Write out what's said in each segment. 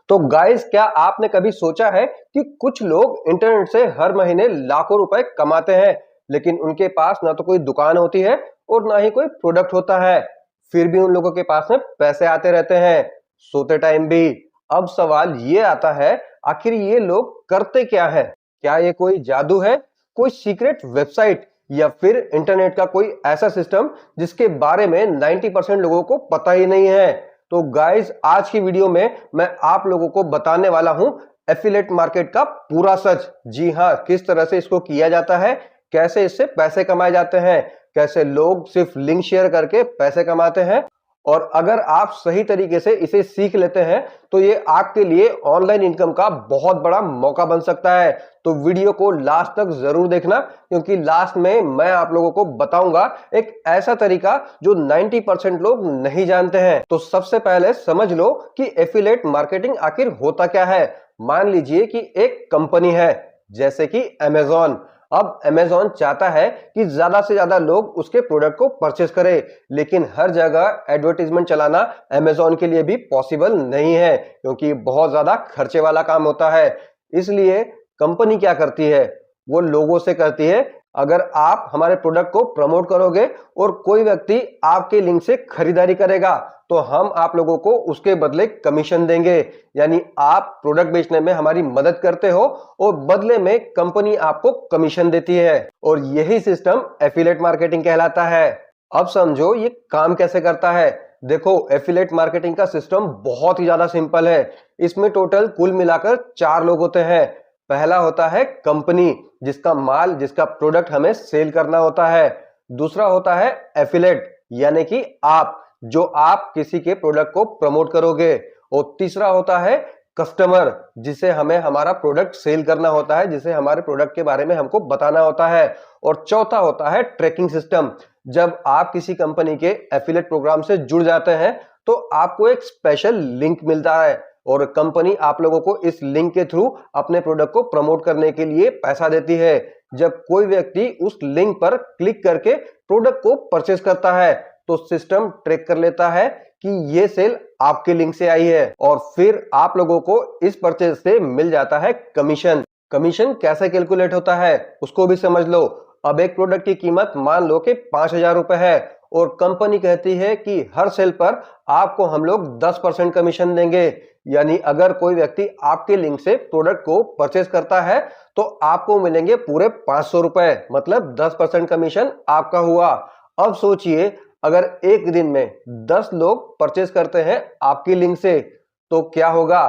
तो गाइस, क्या आपने कभी सोचा है कि कुछ लोग इंटरनेट से हर महीने लाखों रुपए कमाते हैं, लेकिन उनके पास ना तो कोई दुकान होती है और ना ही कोई प्रोडक्ट होता है। फिर भी उन लोगों के पास में पैसे आते रहते हैं, सोते टाइम भी। अब सवाल ये आता है, आखिर ये लोग करते क्या है? क्या ये कोई जादू है, कोई सीक्रेट वेबसाइट, या फिर इंटरनेट का कोई ऐसा सिस्टम जिसके बारे में 90% लोगों को पता ही नहीं है? तो गाइस, आज की वीडियो में मैं आप लोगों को बताने वाला हूं एफिलिएट मार्केट का पूरा सच। जी हां, किस तरह से इसको किया जाता है, कैसे इससे पैसे कमाए जाते हैं, कैसे लोग सिर्फ लिंक शेयर करके पैसे कमाते हैं, और अगर आप सही तरीके से इसे सीख लेते हैं तो ये आपके लिए ऑनलाइन इनकम का बहुत बड़ा मौका बन सकता है। तो वीडियो को लास्ट तक जरूर देखना, क्योंकि लास्ट में मैं आप लोगों को बताऊंगा एक ऐसा तरीका जो 90% लोग नहीं जानते हैं। तो सबसे पहले समझ लो कि एफिलिएट मार्केटिंग आखिर होता क्या है। मान लीजिए कि एक कंपनी है, जैसे कि अमेज़न। अब अमेज़न चाहता है कि ज्यादा से ज्यादा लोग उसके प्रोडक्ट को परचेस करें, लेकिन हर जगह एडवर्टाइजमेंट चलाना अमेज़न के लिए भी पॉसिबल नहीं है, क्योंकि बहुत ज्यादा खर्चे वाला काम होता है। इसलिए कंपनी क्या करती है, वो लोगों से करती है, अगर आप हमारे प्रोडक्ट को प्रमोट करोगे और कोई व्यक्ति आपके लिंक से खरीदारी करेगा तो हम आप लोगों को उसके बदले कमीशन देंगे। यानी आप प्रोडक्ट बेचने में हमारी मदद करते हो और बदले में कंपनी आपको कमीशन देती है, और यही सिस्टम एफिलिएट मार्केटिंग कहलाता है। अब समझो ये काम कैसे करता है। देखो, एफिलिएट मार्केटिंग का सिस्टम बहुत ही ज्यादा सिंपल है। इसमें टोटल कुल मिलाकर 4 लोग होते हैं। पहला होता है कंपनी, जिसका माल, जिसका प्रोडक्ट हमें सेल करना होता है। दूसरा होता है एफिलिएट, यानी कि आप, जो आप किसी के प्रोडक्ट को प्रमोट करोगे। और तीसरा होता है कस्टमर, जिसे हमें हमारा प्रोडक्ट सेल करना होता है, जिसे हमारे प्रोडक्ट के बारे में हमको बताना होता है। और चौथा होता है ट्रैकिंग सिस्टम। जब आप किसी कंपनी के एफिलिएट प्रोग्राम से जुड़ जाते हैं तो आपको एक स्पेशल लिंक मिलता है, और कंपनी आप लोगों को इस लिंक के थ्रू अपने प्रोडक्ट को प्रमोट करने के लिए पैसा देती है। जब कोई व्यक्ति उस लिंक पर क्लिक करके प्रोडक्ट को परचेस करता है तो सिस्टम ट्रैक कर लेता है कि ये सेल आपके लिंक से आई है, और फिर आप लोगों को इस परचेज से मिल जाता है कमीशन। कमीशन कैसे कैलकुलेट होता है उसको भी समझ लो। अब एक प्रोडक्ट की कीमत मान लो कि 5,000 रुपए है, और कंपनी कहती है कि हर सेल पर आपको हम लोग 10% कमीशन देंगे। यानी अगर कोई व्यक्ति आपके लिंक से प्रोडक्ट को परचेस करता है तो आपको मिलेंगे पूरे 500 रुपए, मतलब 10% कमीशन आपका हुआ। अब सोचिए, अगर एक दिन में 10 लोग परचेस करते हैं आपकी लिंक से तो क्या होगा?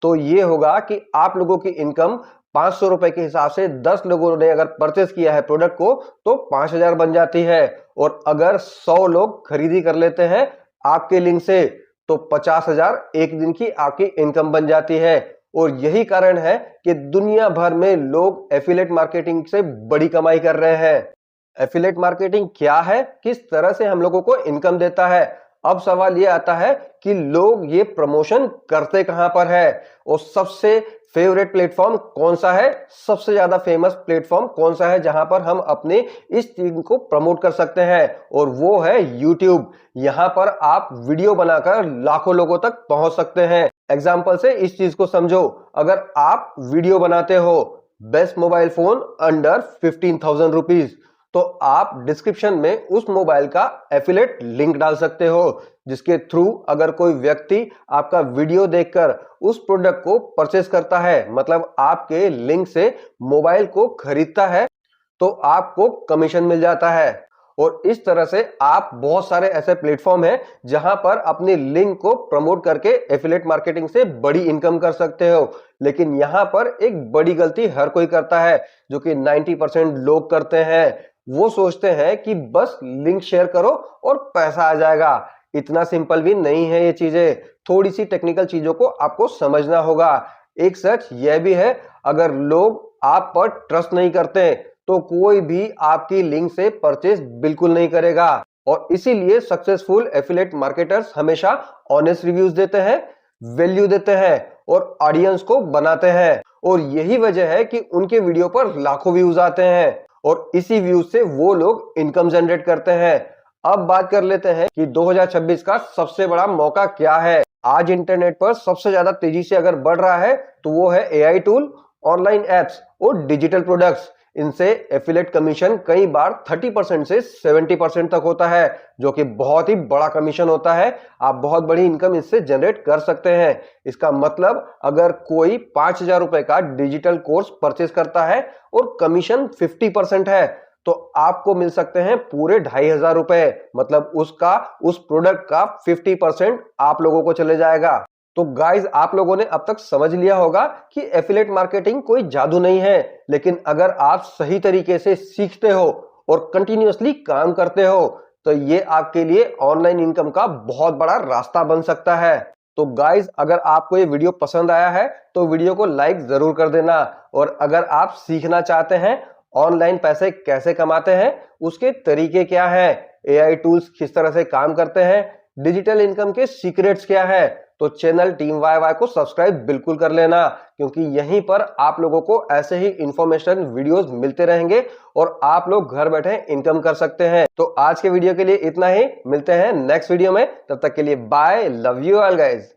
तो ये होगा कि आप लोगों की इनकम 500 रुपए के हिसाब से 10 लोगों ने अगर परचेस किया है प्रोडक्ट को तो 5,000 बन जाती है। और अगर 100 लोग खरीदी कर लेते हैं आपके लिंक से तो 50,000 एक दिन की आपकी इनकम बन जाती है। और यही कारण है कि दुनिया भर में लोग एफिलिएट मार्केटिंग से बड़ी कमाई कर रहे हैं। एफिलिएट मार्केटिंग क्या है, किस तरह से हम लोगों को इनकम देता है? अब सवाल ये आता है कि लोग ये प्रमोशन करते कहां पर है, और सबसे फेवरेट प्लेटफॉर्म कौन सा है, सबसे ज्यादा फेमस प्लेटफॉर्म कौन सा है जहां पर हम अपने इस चीज को प्रमोट कर सकते हैं? और वो है यूट्यूब। यहां पर आप वीडियो बनाकर लाखों लोगों तक पहुंच सकते हैं। एग्जाम्पल से इस चीज को समझो। अगर आप वीडियो बनाते हो best mobile phone under 15,000 rupees, तो आप डिस्क्रिप्शन में उस मोबाइल का एफिलिएट लिंक डाल सकते हो, जिसके थ्रू अगर कोई व्यक्ति आपका वीडियो देखकर उस प्रोडक्ट को परचेस करता है, मतलब आपके लिंक से मोबाइल को खरीदता है, तो आपको कमीशन मिल जाता है। और इस तरह से आप बहुत सारे ऐसे प्लेटफॉर्म हैं जहां पर अपनी लिंक को प्रमोट करके एफिलिएट मार्केटिंग से बड़ी इनकम कर सकते हो। लेकिन यहां पर एक बड़ी गलती हर कोई करता है, जो कि 90% लोग करते हैं। वो सोचते हैं कि बस लिंक शेयर करो और पैसा आ जाएगा। इतना सिंपल भी नहीं है ये चीजें, थोड़ी सी टेक्निकल चीजों को आपको समझना होगा। एक सच यह भी है, अगर लोग आप पर ट्रस्ट नहीं करते तो कोई भी आपकी लिंक से परचेस बिल्कुल नहीं करेगा। और इसीलिए सक्सेसफुल एफिलिएट मार्केटर्स हमेशा ऑनेस्ट रिव्यूज देते हैं, वैल्यू देते हैं और ऑडियंस को बनाते हैं। और यही वजह है कि उनके वीडियो पर लाखों व्यूज आते हैं, और इसी व्यूज से वो लोग इनकम जनरेट करते हैं। अब बात कर लेते हैं कि 2026 का सबसे बड़ा मौका क्या है। आज इंटरनेट पर सबसे ज्यादा तेजी से अगर बढ़ रहा है तो वो है एआई टूल, ऑनलाइन एप्स और डिजिटल प्रोडक्ट्स। इनसे एफिलेट कमीशन कई बार 30% से 70% तक होता है, जो कि बहुत ही बड़ा कमीशन होता है। आप बहुत बड़ी इनकम इससे जनरेट कर सकते हैं। इसका मतलब अगर कोई 5,000 रुपए का डिजिटल कोर्स परचेस करता है और कमीशन 50% है, तो आपको मिल सकते हैं पूरे 2,500 रुपए। मतलब उसका, उस प्रोडक्ट का 50% आप लोगों को चले जाएगा। तो गाइज, आप लोगों ने अब तक समझ लिया होगा कि एफिलिएट मार्केटिंग कोई जादू नहीं है, लेकिन अगर आप सही तरीके से सीखते हो और कंटिन्यूअसली काम करते हो तो ये आपके लिए ऑनलाइन इनकम का बहुत बड़ा रास्ता बन सकता है। तो गाइज, अगर आपको ये वीडियो पसंद आया है तो वीडियो को लाइक जरूर कर देना। और अगर आप सीखना चाहते हैं ऑनलाइन पैसे कैसे कमाते हैं, उसके तरीके क्या हैं, एआई टूल्स किस तरह से काम करते हैं, डिजिटल इनकम के सीक्रेट्स क्या है, तो चैनल टीम वाई वाई को सब्सक्राइब बिल्कुल कर लेना, क्योंकि यहीं पर आप लोगों को ऐसे ही इंफॉर्मेशन वीडियोस मिलते रहेंगे और आप लोग घर बैठे इनकम कर सकते हैं। तो आज के वीडियो के लिए इतना ही, मिलते हैं नेक्स्ट वीडियो में। तब तक के लिए bye, love you all guys.